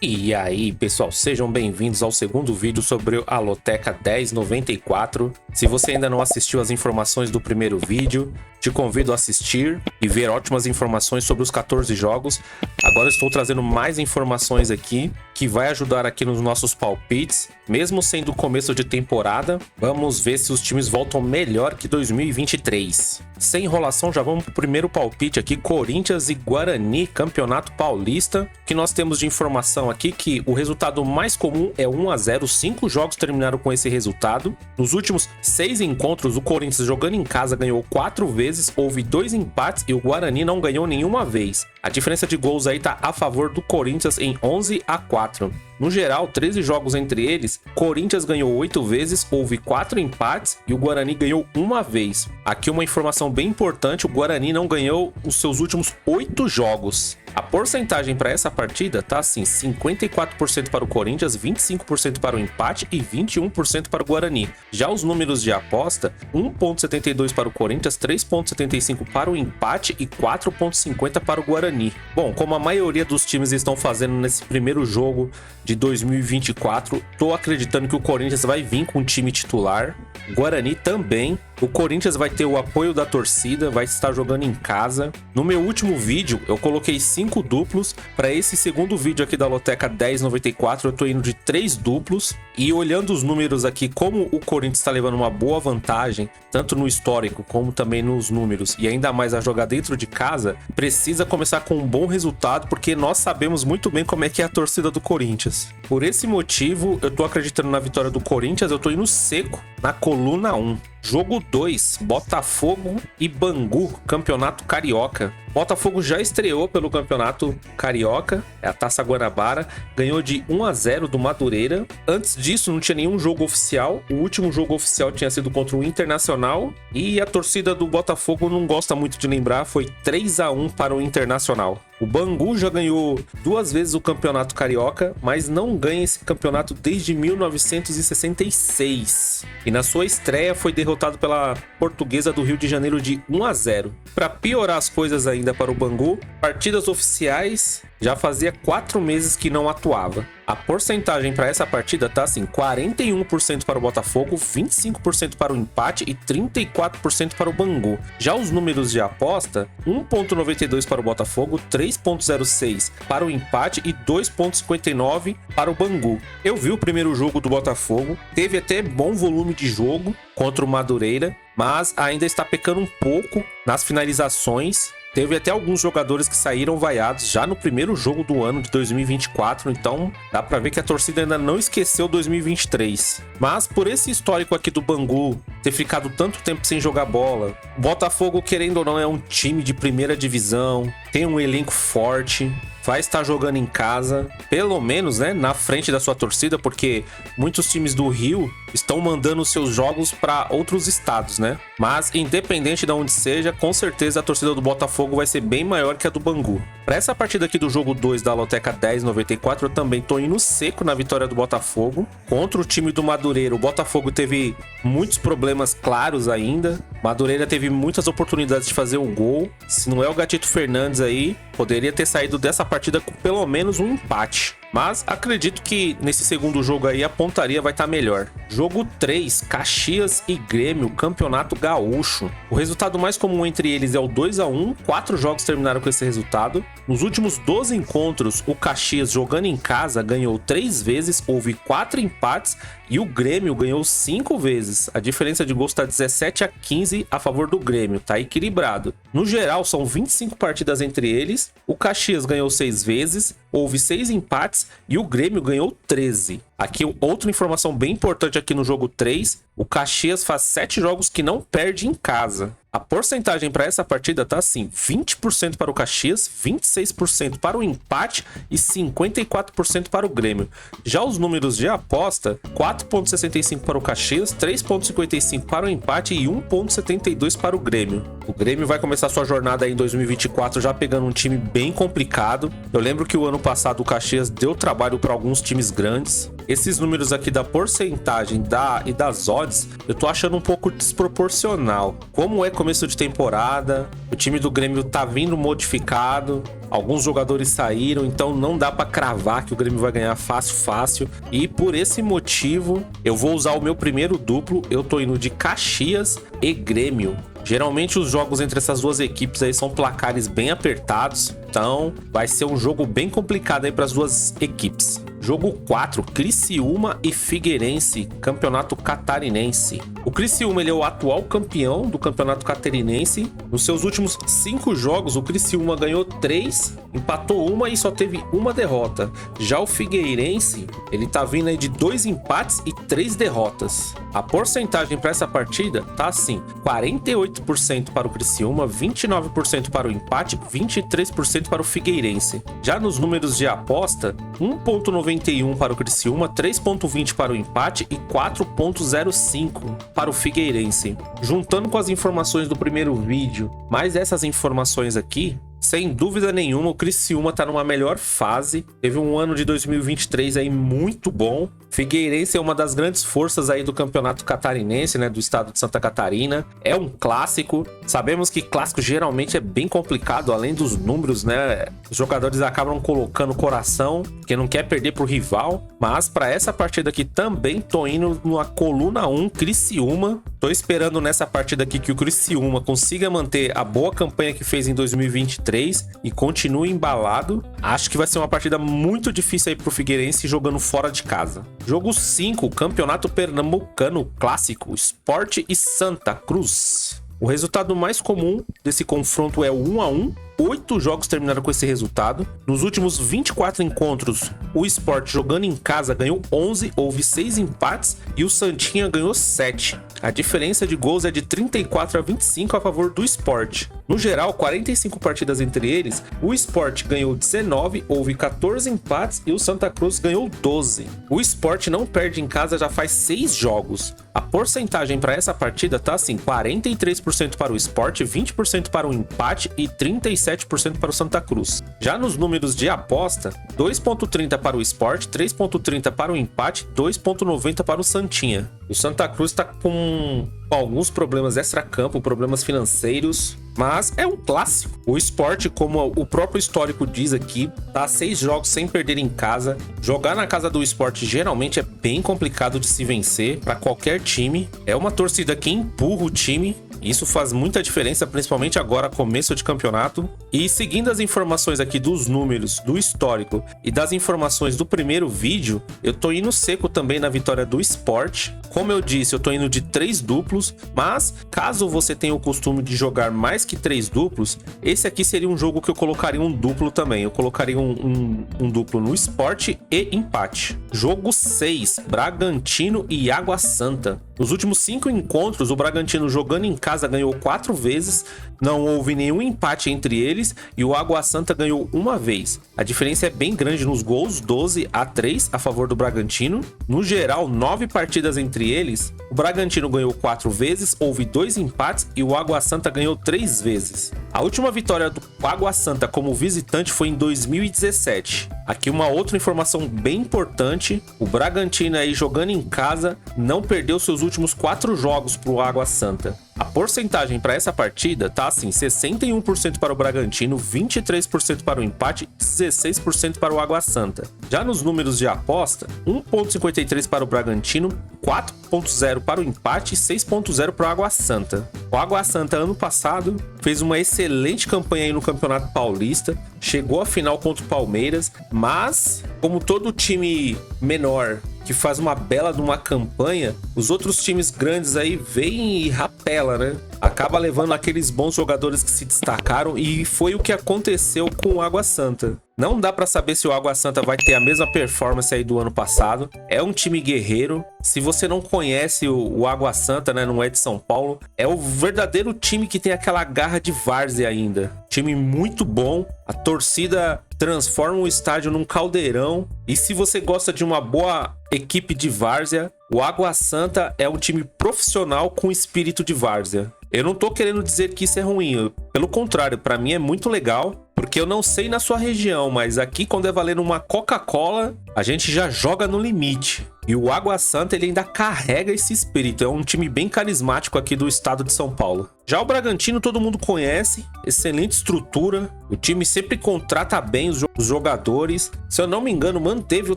E aí, pessoal, sejam bem-vindos ao segundo vídeo sobre a Loteca 1094. Se você ainda não assistiu as informações do primeiro vídeo, te convido a assistir e ver ótimas informações sobre os 14 jogos. Agora estou trazendo mais informações aqui, que vai ajudar aqui nos nossos palpites. Mesmo sendo começo de temporada, vamos ver se os times voltam melhor que 2023. Sem enrolação, já vamos pro primeiro palpite aqui, Corinthians e Guarani, Campeonato Paulista. O que nós temos de informação aqui que o resultado mais comum é 1 a 0, 5 jogos terminaram com esse resultado. Nos últimos 6 encontros, o Corinthians jogando em casa ganhou 4 vezes, houve 2 empates e o Guarani não ganhou nenhuma vez. A diferença de gols aí tá a favor do Corinthians em 11 a 4. No geral, 13 jogos entre eles, Corinthians ganhou 8 vezes, houve 4 empates e o Guarani ganhou uma vez. Aqui uma informação bem importante, o Guarani não ganhou os seus últimos 8 jogos. A porcentagem para essa partida tá assim, 54% para o Corinthians, 25% para o empate e 21% para o Guarani. Já os números de aposta, 1,72 para o Corinthians, 3,75 para o empate e 4,50 para o Guarani. Bom, como a maioria dos times estão fazendo nesse primeiro jogo de 2024, tô acreditando que o Corinthians vai vir com o time titular, o Guarani também. O Corinthians vai ter o apoio da torcida, vai estar jogando em casa. No meu último vídeo, eu coloquei 5 duplos. Para esse segundo vídeo aqui da Loteca 1094, eu tô indo de 3 duplos. E olhando os números aqui, como o Corinthians está levando uma boa vantagem, tanto no histórico como também nos números, e ainda mais a jogar dentro de casa, precisa começar com um bom resultado, porque nós sabemos muito bem como é que é a torcida do Corinthians. Por esse motivo, eu tô acreditando na vitória do Corinthians, eu tô indo seco na coluna 1. Jogo 2, Botafogo e Bangu, Campeonato Carioca. Botafogo já estreou pelo Campeonato Carioca, é a Taça Guanabara, ganhou de 1 a 0 do Madureira. Antes disso não tinha nenhum jogo oficial, o último jogo oficial tinha sido contra o Internacional e a torcida do Botafogo não gosta muito de lembrar, foi 3 a 1 para o Internacional. O Bangu já ganhou 2 vezes o Campeonato Carioca, mas não ganha esse campeonato desde 1966. E na sua estreia foi derrotado pela Portuguesa do Rio de Janeiro de 1 a 0. Para piorar as coisas ainda para o Bangu, partidas oficiais já fazia 4 meses que não atuava. A porcentagem para essa partida tá assim, 41% para o Botafogo, 25% para o empate e 34% para o Bangu. Já os números de aposta, 1,92 para o Botafogo, 3,06 para o empate e 2,59 para o Bangu. Eu vi o primeiro jogo do Botafogo, teve até bom volume de jogo contra o Madureira, mas ainda está pecando um pouco nas finalizações. Teve até alguns jogadores que saíram vaiados já no primeiro jogo do ano de 2024, então dá pra ver que a torcida ainda não esqueceu 2023. Mas por esse histórico aqui do Bangu ter ficado tanto tempo sem jogar bola, o Botafogo, querendo ou não, é um time de primeira divisão, tem um elenco forte, vai estar jogando em casa, pelo menos, né, na frente da sua torcida, porque muitos times do Rio estão mandando seus jogos para outros estados, né? Mas independente de onde seja, com certeza a torcida do Botafogo vai ser bem maior que a do Bangu. Para essa partida aqui do jogo 2 da Loteca 1094, eu também tô indo seco na vitória do Botafogo. Contra o time do Madureira, o Botafogo teve muitos problemas claros ainda. Madureira teve muitas oportunidades de fazer um gol. Se não é o Gatito Fernandes aí, poderia ter saído dessa partida com pelo menos um empate. Mas acredito que nesse segundo jogo aí a pontaria vai estar melhor. Jogo 3, Caxias e Grêmio, Campeonato Gaúcho. O resultado mais comum entre eles é o 2 a 1, 4 jogos terminaram com esse resultado. Nos últimos 12 encontros, o Caxias jogando em casa ganhou 3 vezes, houve 4 empates e o Grêmio ganhou 5 vezes. A diferença de gols está 17 a 15 a favor do Grêmio, tá equilibrado. No geral, são 25 partidas entre eles. O Caxias ganhou 6 vezes, houve 6 empates e o Grêmio ganhou 13. Aqui outra informação bem importante aqui no jogo 3, o Caxias faz 7 jogos que não perde em casa. A porcentagem para essa partida tá assim, 20% para o Caxias, 26% para o empate e 54% para o Grêmio. Já os números de aposta, 4,65 para o Caxias, 3,55 para o empate e 1,72 para o Grêmio. O Grêmio vai começar sua jornada aí em 2024 já pegando um time bem complicado. Eu lembro que o ano passado o Caxias deu trabalho para alguns times grandes. esses números aqui da porcentagem e das odds, eu tô achando um pouco desproporcional. Como é começo de temporada, o time do Grêmio tá vindo modificado, alguns jogadores saíram, então não dá pra cravar que o Grêmio vai ganhar fácil. E por esse motivo, eu vou usar o meu primeiro duplo. Eu tô indo de Caxias e Grêmio. Geralmente os jogos entre essas duas equipes aí são placares bem apertados, então vai ser um jogo bem complicado aí para as duas equipes. Jogo 4, Criciúma e Figueirense, Campeonato Catarinense. O Criciúma ele é o atual campeão do Campeonato Catarinense. Nos seus últimos 5 jogos, o Criciúma ganhou 3, empatou 1 e só teve uma derrota. Já o Figueirense, ele tá vindo aí de 2 empates e 3 derrotas. A porcentagem para essa partida tá assim: 48% para o Criciúma, 29% para o empate, 23% para o Figueirense. Já nos números de aposta, 1,91 para o Criciúma, 3,20 para o empate e 4,05 para o Figueirense. Juntando com as informações do primeiro vídeo, mais essas informações aqui, sem dúvida nenhuma, o Criciúma tá numa melhor fase. Teve um ano de 2023 aí muito bom. Figueirense é uma das grandes forças aí do Campeonato Catarinense, né, do estado de Santa Catarina. É um clássico. Sabemos que clássico geralmente é bem complicado, além dos números, né? Os jogadores acabam colocando coração, porque não quer perder pro rival. Mas para essa partida aqui também tô indo numa coluna 1, Criciúma. Tô esperando nessa partida aqui que o Criciúma consiga manter a boa campanha que fez em 2023 e continue embalado. Acho que vai ser uma partida muito difícil aí pro Figueirense jogando fora de casa. Jogo 5, Campeonato Pernambucano Clássico, Sport e Santa Cruz. O resultado mais comum desse confronto é o 1-1. 8 jogos terminaram com esse resultado. Nos últimos 24 encontros, o Sport jogando em casa ganhou 11, houve 6 empates e o Santinha ganhou 7. A diferença de gols é de 34 a 25 a favor do Sport. No geral, 45 partidas entre eles, o Sport ganhou 19, houve 14 empates e o Santa Cruz ganhou 12. O Sport não perde em casa já faz 6 jogos. A porcentagem para essa partida tá assim: 43% para o Sport, 20% para o empate e 37% para o Santa Cruz. Já nos números de aposta, 2,30 para o Sport, 3,30 para o empate, 2,90 para o Santinha. O Santa Cruz está com alguns problemas extracampo, problemas financeiros, mas é um clássico. O Sport, como o próprio histórico diz aqui, tá 6 jogos sem perder em casa. Jogar na casa do Sport geralmente é bem complicado de se vencer para qualquer time. É uma torcida que empurra o time. Isso faz muita diferença, principalmente agora, começo de campeonato. E seguindo as informações aqui dos números, do histórico e das informações do primeiro vídeo, eu tô indo seco também na vitória do Sport. Como eu disse, eu tô indo de 3 duplos, mas caso você tenha o costume de jogar mais que 3 duplos, esse aqui seria um jogo que eu colocaria um duplo também. Eu colocaria um duplo no Sport e empate. Jogo 6, Bragantino e Água Santa. Nos últimos 5 encontros, o Bragantino jogando em casa ganhou 4 vezes, não houve nenhum empate entre eles e o Água Santa ganhou uma vez. A diferença é bem grande nos gols, 12-3 a favor do Bragantino. No geral, 9 partidas entre eles, o Bragantino ganhou 4 vezes, houve 2 empates e o Água Santa ganhou 3 vezes. A última vitória do Água Santa como visitante foi em 2017. Aqui uma outra informação bem importante: o Bragantino aí jogando em casa não perdeu seus últimos 4 jogos para o Água Santa. A porcentagem para essa partida tá assim: 61% para o Bragantino, 23% para o empate e 16% para o Água Santa. Já nos números de aposta, 1,53 para o Bragantino, 4,0 para o empate e 6,0 para o Água Santa. O Água Santa ano passado fez uma excelente campanha aí no Campeonato Paulista, chegou à final contra o Palmeiras, mas como todo time menor que faz uma bela de uma campanha, os outros times grandes aí vêm e rapela, né? Acaba levando aqueles bons jogadores que se destacaram e foi o que aconteceu com o Água Santa. Não dá pra saber se o Água Santa vai ter a mesma performance aí do ano passado. É um time guerreiro. Se você não conhece o Água Santa, né, não é de São Paulo, é o verdadeiro time que tem aquela garra de várzea ainda. Time muito bom. A torcida transforma o estádio num caldeirão. E se você gosta de uma boa equipe de várzea, o Água Santa é um time profissional com espírito de várzea. Eu não tô querendo dizer que isso é ruim, pelo contrário, pra mim é muito legal. Porque eu não sei na sua região, mas aqui quando é valendo uma Coca-Cola, a gente já joga no limite. E o Água Santa, ele ainda carrega esse espírito. É um time bem carismático aqui do estado de São Paulo. Já o Bragantino todo mundo conhece, excelente estrutura. O time sempre contrata bem os jogadores. Se eu não me engano, manteve o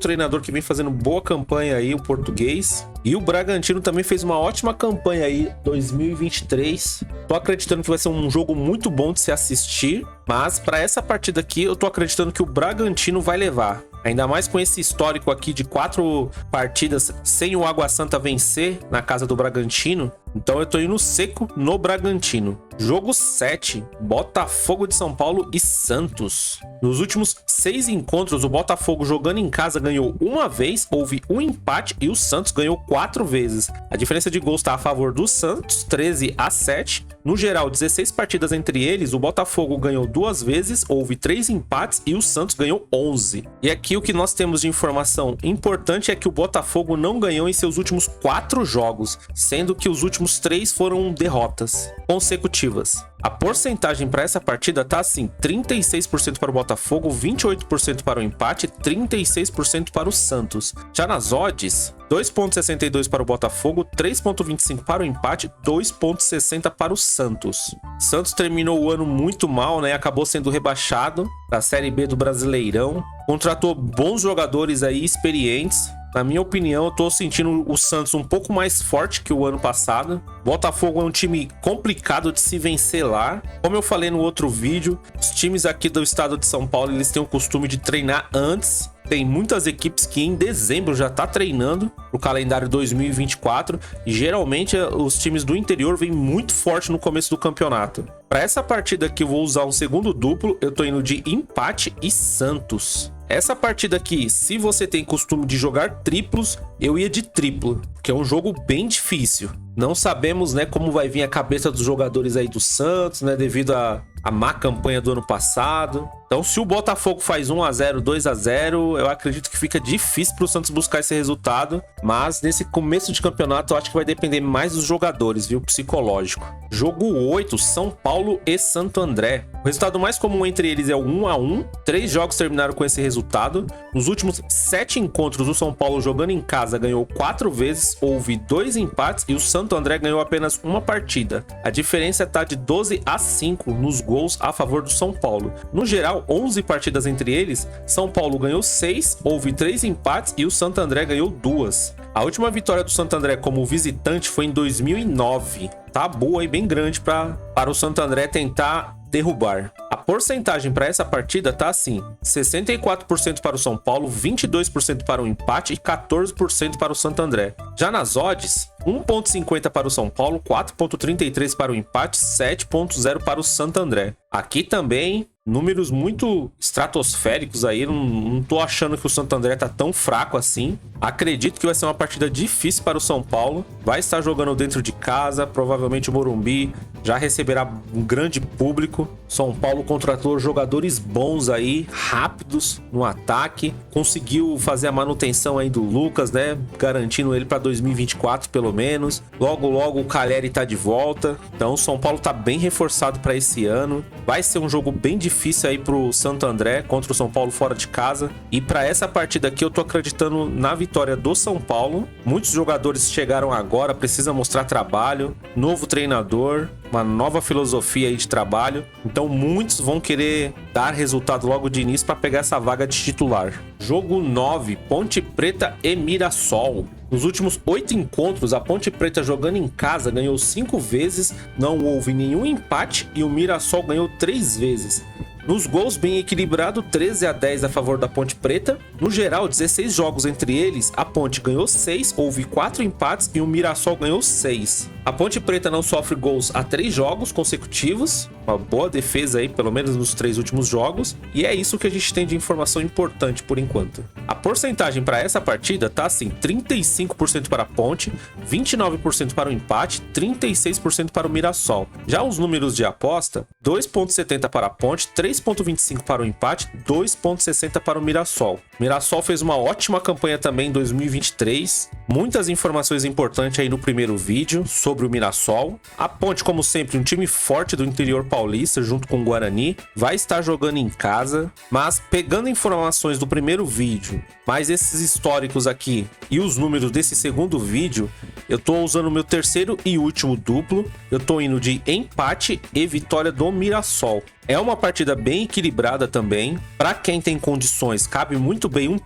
treinador que vem fazendo boa campanha aí, o português. E o Bragantino também fez uma ótima campanha aí, 2023. Tô acreditando que vai ser um jogo muito bom de se assistir. Mas para essa partida aqui, eu tô acreditando que o Bragantino vai levar. Ainda mais com esse histórico aqui de 4 partidas sem o Água Santa vencer na casa do Bragantino. Então eu tô indo seco no Bragantino. Jogo 7, Botafogo de São Paulo e Santos. Nos últimos 6 encontros, o Botafogo jogando em casa ganhou uma vez, houve um empate e o Santos ganhou 4 vezes. A diferença de gols está a favor do Santos, 13-7. No geral, 16 partidas entre eles, o Botafogo ganhou 2 vezes, houve 3 empates e o Santos ganhou 11. E aqui o que nós temos de informação importante é que o Botafogo não ganhou em seus últimos 4 jogos, sendo que os últimos 3 foram derrotas consecutivas. A porcentagem para essa partida tá assim: 36% para o Botafogo, 28% para o empate, 36% para o Santos. Já nas odds, 2,62 para o Botafogo, 3,25 para o empate, 2,60 para o Santos. Santos terminou o ano muito mal, né? Acabou sendo rebaixado da Série B do Brasileirão. Contratou bons jogadores aí, experientes. Na minha opinião, eu tô sentindo o Santos um pouco mais forte que o ano passado. Botafogo é um time complicado de se vencer lá. Como eu falei no outro vídeo, os times aqui do estado de São Paulo, eles têm o costume de treinar antes. Tem muitas equipes que em dezembro já tá treinando pro calendário 2024 e geralmente os times do interior vêm muito forte no começo do campeonato. Para essa partida aqui eu vou usar um segundo duplo, eu tô indo de empate e Santos. Essa partida aqui, se você tem costume de jogar triplos, eu ia de triplo, que é um jogo bem difícil. Não sabemos, né, como vai vir a cabeça dos jogadores aí do Santos, né, devido à má campanha do ano passado. Então, se o Botafogo faz 1-0, 2-0, eu acredito que fica difícil para o Santos buscar esse resultado. Mas nesse começo de campeonato, eu acho que vai depender mais dos jogadores, viu? Psicológico. Jogo 8, São Paulo e Santo André. O resultado mais comum entre eles é o 1-1. 3 jogos terminaram com esse resultado. Nos últimos 7 encontros, o São Paulo jogando em casa ganhou 4 vezes, houve 2 empates e o Santo André ganhou apenas uma partida. A diferença está de 12-5 nos gols a favor do São Paulo. No geral, 11 partidas entre eles, São Paulo ganhou 6, houve 3 empates e o Santo André ganhou 2. A última vitória do Santo André como visitante foi em 2009. Tá boa e bem grande para o Santo André tentar derrubar. A porcentagem para essa partida tá assim: 64% para o São Paulo, 22% para o empate e 14% para o Santo André. Já nas odds, 1,50 para o São Paulo, 4,33 para o empate, 7,0 para o Santo André. Aqui também números muito estratosféricos aí, não tô achando que o Santo André tá tão fraco assim. Acredito que vai ser uma partida difícil para o São Paulo. Vai estar jogando dentro de casa, provavelmente o Morumbi já receberá um grande público. São Paulo contratou jogadores bons aí, rápidos no ataque. Conseguiu fazer a manutenção aí do Lucas, né? Garantindo ele para 2024 pelo menos. Logo o Calleri tá de volta. Então o São Paulo tá bem reforçado para esse ano. Vai ser um jogo bem difícil aí pro Santo André contra o São Paulo fora de casa. E para essa partida aqui eu tô acreditando na vitória do São Paulo. Muitos jogadores chegaram agora, precisa mostrar trabalho, novo treinador, uma nova filosofia aí de trabalho. Então muitos vão querer dar resultado logo de início para pegar essa vaga de titular. Jogo 9, Ponte Preta e Mirassol. Nos últimos 8 encontros, a Ponte Preta jogando em casa ganhou 5 vezes, não houve nenhum empate e o Mirassol ganhou 3 vezes. Nos gols, bem equilibrado, 13-10 a favor da Ponte Preta. No geral, 16 jogos entre eles, a Ponte ganhou 6, houve 4 empates e o Mirassol ganhou 6. A Ponte Preta não sofre gols há 3 jogos consecutivos, uma boa defesa aí, pelo menos nos 3 últimos jogos. E é isso que a gente tem de informação importante por enquanto. A porcentagem para essa partida tá assim: 35% para a Ponte, 29% para o empate, 36% para o Mirassol. Já os números de aposta, 2,70 para a Ponte, 3,25 para o empate, 2,60 para o Mirassol. Mirassol. Mirassol fez uma ótima campanha também em 2023. Muitas informações importantes aí no primeiro vídeo sobre o Mirassol. A Ponte, como sempre, um time forte do interior paulista, junto com o Guarani, vai estar jogando em casa. Mas pegando informações do primeiro vídeo, mais esses históricos aqui e os números desse segundo vídeo, eu tô usando o meu terceiro e último duplo. Eu tô indo de empate e vitória do Mirassol. É uma partida bem equilibrada também. Para quem tem condições, cabe muito bem um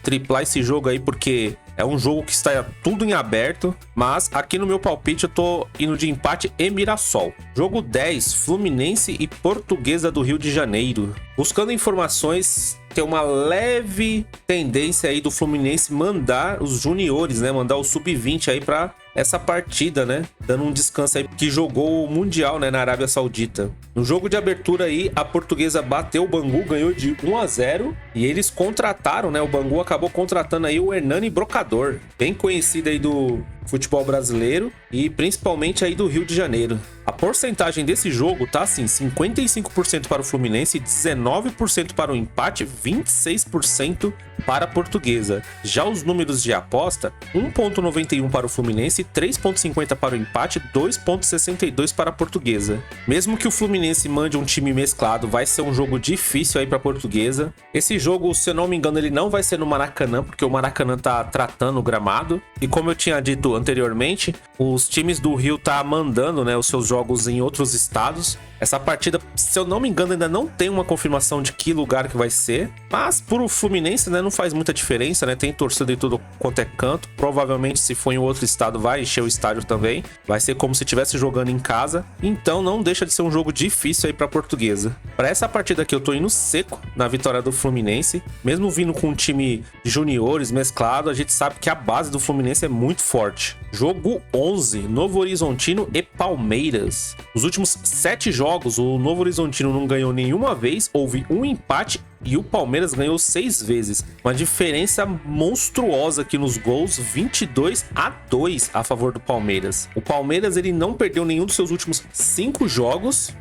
triplar esse jogo aí, porque é um jogo que está tudo em aberto. Mas aqui no meu palpite eu tô indo de empate e Mirassol. Jogo 10, Fluminense e Portuguesa do Rio de Janeiro. Buscando informações, tem uma leve tendência aí do Fluminense mandar os juniores, né? Mandar o sub-20 aí para essa partida, né? Dando um descanso aí, que jogou o Mundial, né? Na Arábia Saudita. No jogo de abertura aí, a Portuguesa bateu o Bangu, ganhou de 1-0. E eles contrataram, né? O Bangu acabou contratando aí o Hernani Brocador, bem conhecido aí do futebol brasileiro e principalmente aí do Rio de Janeiro. A porcentagem desse jogo tá assim, 55% para o Fluminense, 19% para o empate, 26% para a Portuguesa. Já os números de aposta, 1,91 para o Fluminense, 3,50 para o empate, 2,62 para a Portuguesa. Mesmo que o Fluminense mande um time mesclado, vai ser um jogo difícil aí para a Portuguesa. Esse jogo, se eu não me engano, ele não vai ser no Maracanã, porque o Maracanã tá tratando o gramado. E como eu tinha dito anteriormente, os times do Rio tá mandando, né, os seus jogos em outros estados. Essa partida, se eu não me engano, ainda não tem uma confirmação de que lugar que vai ser. Mas pro Fluminense, né, não faz muita diferença, né? Tem torcida em tudo quanto é canto. Provavelmente, se for em outro estado, vai encher o estádio também. Vai ser como se estivesse jogando em casa. Então, não deixa de ser um jogo difícil aí pra Portuguesa. Para essa partida aqui, eu tô indo seco na vitória do Fluminense. Mesmo vindo com um time de juniores mesclado, a gente sabe que a base do Fluminense é muito forte. Jogo 11, Novo Horizontino e Palmeiras. Nos últimos 7 jogos, o Novo Horizontino não ganhou nenhuma vez, houve um empate e o Palmeiras ganhou 6 vezes. Uma diferença monstruosa aqui nos gols, 22-2 a favor do Palmeiras. O Palmeiras, ele não perdeu nenhum dos seus últimos 5 jogos.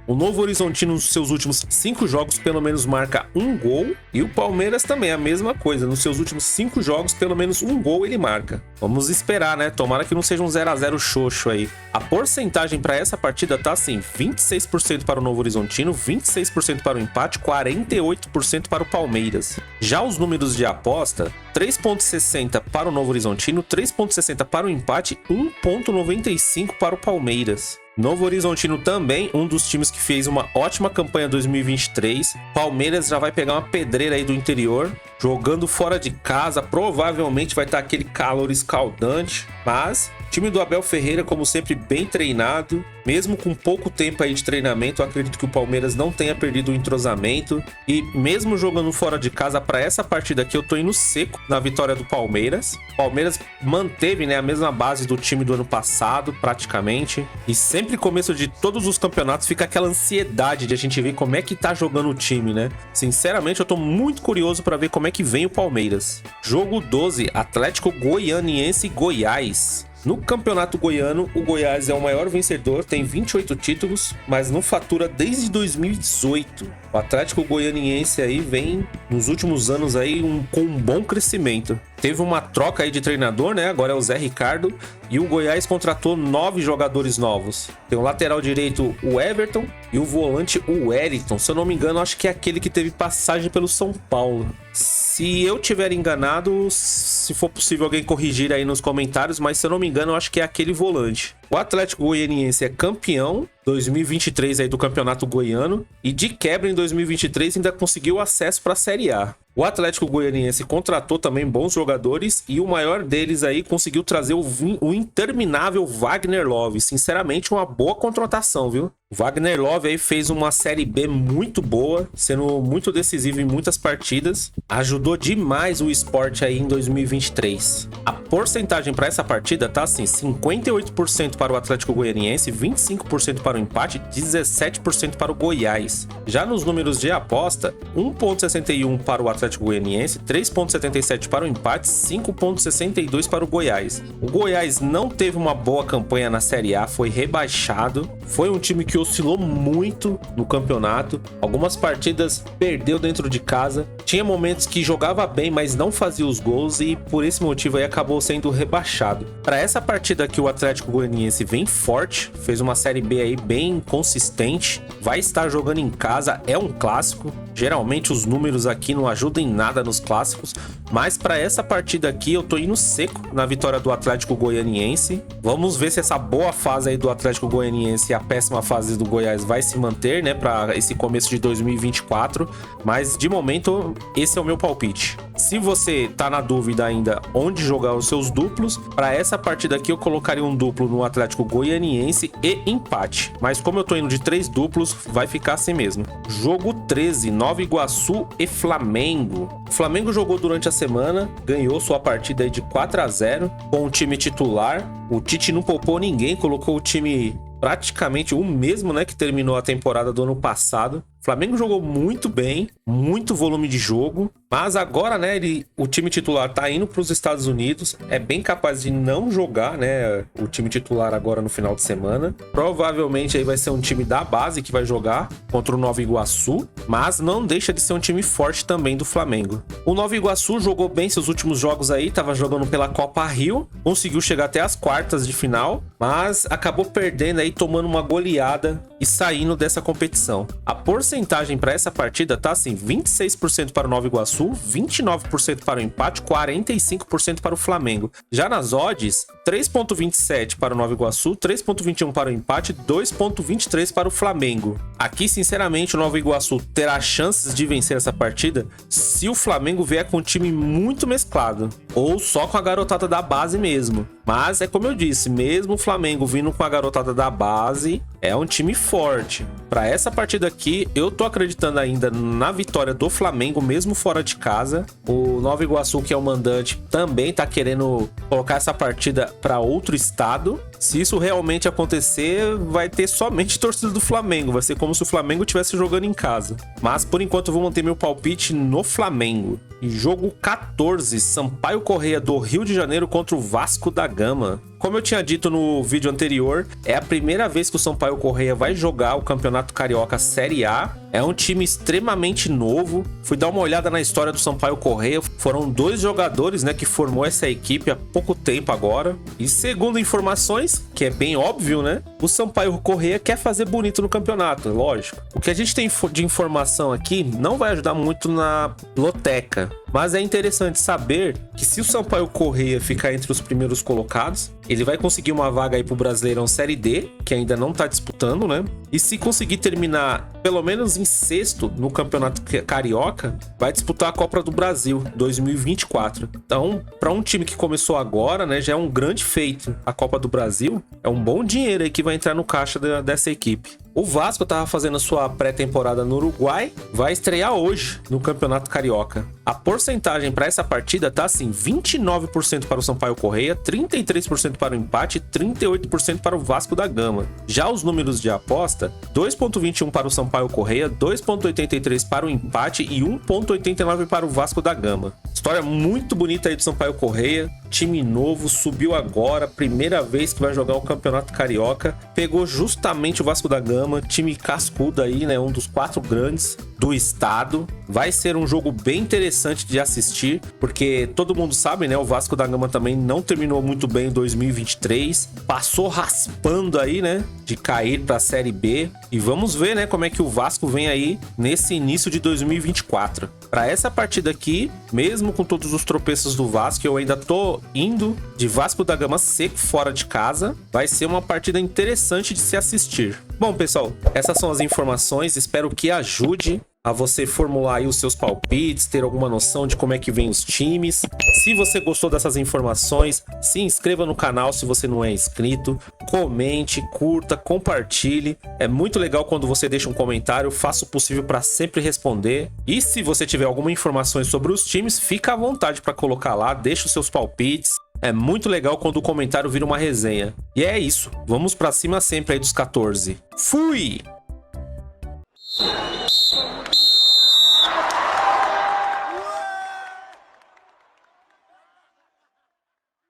O Novo Horizontino, nos seus últimos 5 jogos, pelo menos marca um gol. E o Palmeiras também, a mesma coisa. Nos seus últimos 5 jogos, pelo menos um gol ele marca. Vamos esperar, né? Tomara que não seja um 0-0 xoxo aí. A porcentagem para essa partida tá assim, 26% para o Novo Horizontino, 26% para o empate, 48% para o Palmeiras. Já os números de aposta, 3,60 para o Novo Horizontino, 3,60 para o empate, 1,95 para o Palmeiras. Novo Horizontino também, um dos times que fez uma ótima campanha 2023. Palmeiras já vai pegar uma pedreira aí do interior, jogando fora de casa. Provavelmente vai estar aquele calor escaldante, mas o time do Abel Ferreira, como sempre, bem treinado. Mesmo com pouco tempo aí de treinamento, eu acredito que o Palmeiras não tenha perdido o entrosamento. E mesmo jogando fora de casa, para essa partida aqui, eu tô indo seco na vitória do Palmeiras. O Palmeiras manteve, né, a mesma base do time do ano passado, praticamente. E sempre começo de todos os campeonatos fica aquela ansiedade de a gente ver como é que tá jogando o time, né? Sinceramente, eu tô muito curioso para ver como é que vem o Palmeiras. Jogo 12, Atlético Goianiense e Goiás. No campeonato goiano, o Goiás é o maior vencedor, tem 28 títulos, mas não fatura desde 2018. O Atlético Goianiense aí vem, nos últimos anos aí, com um bom crescimento. Teve uma troca aí de treinador, né? Agora é o Zé Ricardo. E o Goiás contratou 9 jogadores novos. Tem o lateral direito, o Everton, e o volante, o Wellington. Se eu não me engano, acho que é aquele que teve passagem pelo São Paulo. Se eu tiver enganado, se for possível alguém corrigir aí nos comentários, mas se eu não me engano, eu acho que é aquele volante. O Atlético Goianiense é campeão 2023 aí do Campeonato Goiano e de quebra em 2023 ainda conseguiu acesso para a Série A. O Atlético Goianiense contratou também bons jogadores e o maior deles aí conseguiu trazer o interminável Wagner Love. Sinceramente, uma boa contratação, viu? O Wagner Love aí fez uma Série B muito boa, sendo muito decisivo em muitas partidas. Ajudou demais o Sport aí em 2023. A porcentagem para essa partida tá assim, 58% para o Atlético Goianiense, 25% para o empate, 17% para o Goiás. Já nos números de aposta, 1,61 para o Atlético Goianiense, 3,77 para o empate, 5,62 para o Goiás. O Goiás não teve uma boa campanha na Série A, foi rebaixado. Foi um time que oscilou muito no campeonato. Algumas partidas perdeu dentro de casa. Tinha momentos que jogava bem, mas não fazia os gols e por esse motivo aí acabou sendo rebaixado. Para essa partida aqui, o Atlético Goianiense vem forte, fez uma Série B aí bem consistente, vai estar jogando em casa, é um clássico. Geralmente os números aqui não ajudam em nada nos clássicos, mas para essa partida aqui eu tô indo seco na vitória do Atlético Goianiense. Vamos ver se essa boa fase aí do Atlético Goianiense e a péssima fase do Goiás vai se manter, né, para esse começo de 2024, mas de momento esse é o meu palpite. Se você tá na dúvida ainda onde jogar os seus duplos, para essa partida aqui eu colocaria um duplo no Atlético Goianiense e empate. Mas como eu tô indo de 3 duplos, vai ficar assim mesmo. Jogo 13, Nova Iguaçu e Flamengo. O Flamengo jogou durante a semana, ganhou sua partida aí de 4-0 com o time titular. O Tite não poupou ninguém, colocou o time praticamente o mesmo, né, que terminou a temporada do ano passado. O Flamengo jogou muito bem, muito volume de jogo, mas agora, né, o time titular tá indo para os Estados Unidos, é bem capaz de não jogar, né, o time titular agora no final de semana. Provavelmente aí vai ser um time da base que vai jogar contra o Nova Iguaçu, mas não deixa de ser um time forte também do Flamengo. O Nova Iguaçu jogou bem seus últimos jogos aí, tava jogando pela Copa Rio, conseguiu chegar até as quartas de final, mas acabou perdendo aí, tomando uma goleada e saindo dessa competição. A porcentagem para essa partida tá assim, 26% para o Nova Iguaçu, 29% para o empate, 45% para o Flamengo. Já nas odds, 3.27 para o Nova Iguaçu, 3.21 para o empate, 2.23 para o Flamengo. Aqui, sinceramente, o Nova Iguaçu terá chances de vencer essa partida se o Flamengo vier com um time muito mesclado, ou só com a garotada da base mesmo. Mas é como eu disse, mesmo o Flamengo vindo com a garotada da base, é um time forte. Para essa partida aqui, eu tô acreditando ainda na vitória do Flamengo, mesmo fora de casa. O Nova Iguaçu, que é o mandante, também tá querendo colocar essa partida para outro estado. Se isso realmente acontecer, vai ter somente torcida do Flamengo. Vai ser como se o Flamengo estivesse jogando em casa. Mas, por enquanto, eu vou manter meu palpite no Flamengo. E jogo 14, Sampaio Corrêa do Rio de Janeiro contra o Vasco da Gama. Como eu tinha dito no vídeo anterior, é a primeira vez que o Sampaio Corrêa vai jogar o Campeonato Carioca Série A. É um time extremamente novo. Fui dar uma olhada na história do Sampaio Corrêa. Foram 2 jogadores, né, que formou essa equipe há pouco tempo agora. E segundo informações, que é bem óbvio, né, o Sampaio Corrêa quer fazer bonito no campeonato, lógico. O que a gente tem de informação aqui não vai ajudar muito na loteca. Mas é interessante saber que se o Sampaio Corrêa ficar entre os primeiros colocados, ele vai conseguir uma vaga aí pro Brasileirão Série D, que ainda não tá disputando, né? E se conseguir terminar pelo menos em 6º no Campeonato Carioca, vai disputar a Copa do Brasil 2024. Então, para um time que começou agora, né, já é um grande feito. A Copa do Brasil é um bom dinheiro aí que vai entrar no caixa dessa equipe. O Vasco estava fazendo a sua pré-temporada no Uruguai, vai estrear hoje no Campeonato Carioca. A porcentagem para essa partida tá assim, 29% para o Sampaio Corrêa, 33% para o empate e 38% para o Vasco da Gama. Já os números de aposta, 2.21 para o Sampaio Corrêa, 2.83 para o empate e 1.89 para o Vasco da Gama. História muito bonita aí do Sampaio Corrêa, time novo, subiu agora, primeira vez que vai jogar o Campeonato Carioca, pegou justamente o Vasco da Gama, time cascudo aí, né, um dos 4 grandes do estado. Vai ser um jogo bem interessante de assistir, porque todo mundo sabe, né, o Vasco da Gama também não terminou muito bem em 2023, passou raspando aí, né, de cair para a Série B, e vamos ver, né, como é que o Vasco vem aí nesse início de 2024. Para essa partida aqui, mesmo com todos os tropeços do Vasco, eu ainda tô indo de Vasco da Gama seco fora de casa. Vai ser uma partida interessante de se assistir. Bom, pessoal, essas são as informações. Espero que ajude a você formular aí os seus palpites, ter alguma noção de como é que vem os times. Se você gostou dessas informações, se inscreva no canal se você não é inscrito, comente, curta, compartilhe. É muito legal quando você deixa um comentário, faço o possível para sempre responder. E se você tiver alguma informação sobre os times, fica à vontade para colocar lá, deixa os seus palpites. É muito legal quando o comentário vira uma resenha. E é isso, vamos para cima sempre aí dos 14. Fui!